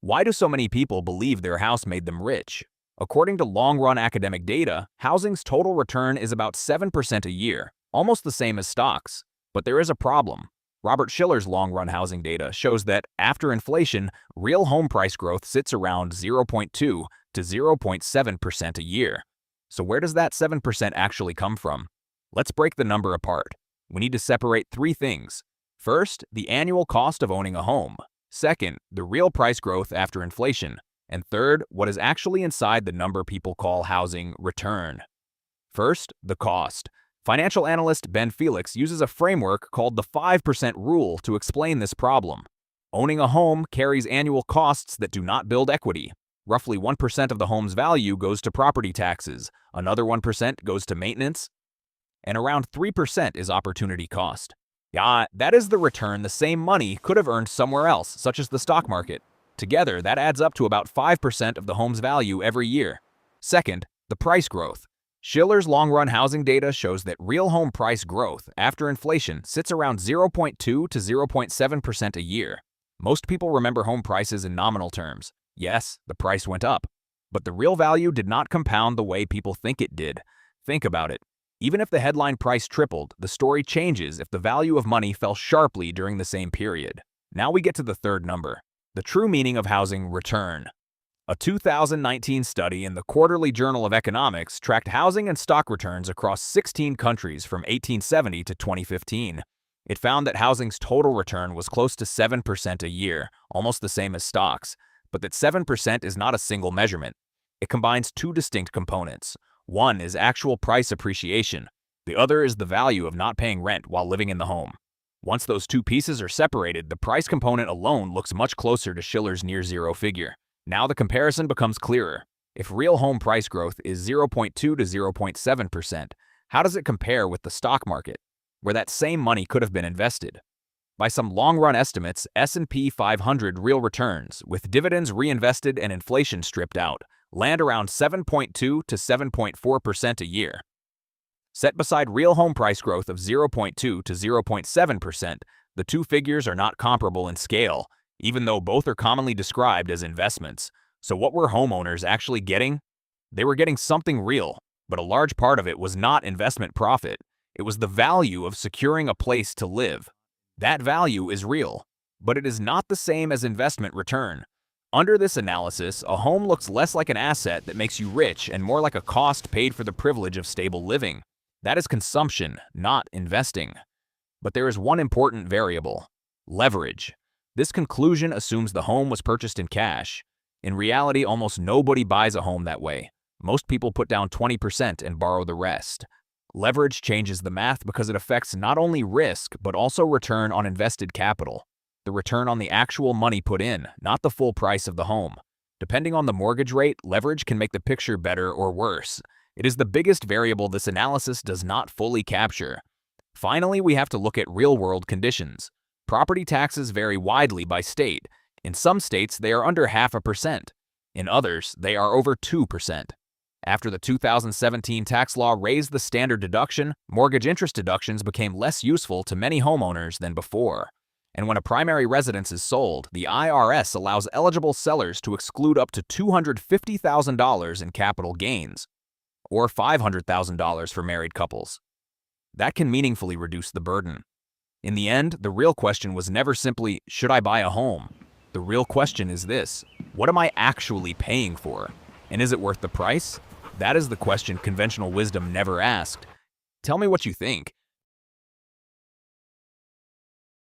Why do so many people believe their house made them rich? According to long-run academic data, housing's total return is about 7% a year, almost the same as stocks. But there is a problem. Robert Shiller's long-run housing data shows that, after inflation, real home price growth sits around 0.2 to 0.7% a year. So where does that 7% actually come from? Let's break the number apart. We need to separate three things. First, the annual cost of owning a home. Second, the real price growth after inflation. And third, what is actually inside the number people call housing return. First, the cost. Financial analyst Ben Felix uses a framework called the 5% rule to explain this problem. Owning a home carries annual costs that do not build equity. Roughly 1% of the home's value goes to property taxes, another 1% goes to maintenance, and around 3% is opportunity cost. Yeah, that is the return the same money could have earned somewhere else, such as the stock market. Together, that adds up to about 5% of the home's value every year. Second, the price growth. Shiller's long-run housing data shows that real home price growth after inflation sits around 0.2 to 0.7% a year. Most people remember home prices in nominal terms. Yes, the price went up. But the real value did not compound the way people think it did. Think about it. Even if the headline price tripled, the story changes if the value of money fell sharply during the same period. Now we get to the third number. The true meaning of housing return. A 2019 study in the Quarterly Journal of Economics tracked housing and stock returns across 16 countries from 1870 to 2015. It found that housing's total return was close to 7% a year, almost the same as stocks, but that 7% is not a single measurement. It combines two distinct components. One is actual price appreciation. The other is the value of not paying rent while living in the home. Once those two pieces are separated, the price component alone looks much closer to Shiller's near-zero figure. Now the comparison becomes clearer. If real home price growth is 0.2 to 0.7%, how does it compare with the stock market, where that same money could have been invested? By some long-run estimates, S&P 500 real returns, with dividends reinvested and inflation stripped out, land around 7.2 to 7.4% a year. Set beside real home price growth of 0.2 to 0.7%, the two figures are not comparable in scale, even though both are commonly described as investments. So what were homeowners actually getting? They were getting something real, but a large part of it was not investment profit. It was the value of securing a place to live. That value is real, but it is not the same as investment return. Under this analysis, a home looks less like an asset that makes you rich and more like a cost paid for the privilege of stable living. That is consumption, not investing. But there is one important variable: leverage. This conclusion assumes the home was purchased in cash. In reality, almost nobody buys a home that way. Most people put down 20% and borrow the rest. Leverage changes the math because it affects not only risk, but also return on invested capital. The return on the actual money put in, not the full price of the home. Depending on the mortgage rate, leverage can make the picture better or worse. It is the biggest variable this analysis does not fully capture. Finally, we have to look at real-world conditions. Property taxes vary widely by state. In some states, they are under 0.5%. In others, they are over 2%. After the 2017 tax law raised the standard deduction, mortgage interest deductions became less useful to many homeowners than before. And when a primary residence is sold, the IRS allows eligible sellers to exclude up to $250,000 in capital gains, or $500,000 for married couples. That can meaningfully reduce the burden. In the end, the real question was never simply, should I buy a home? The real question is this: what am I actually paying for? And is it worth the price? That is the question conventional wisdom never asked. Tell me what you think.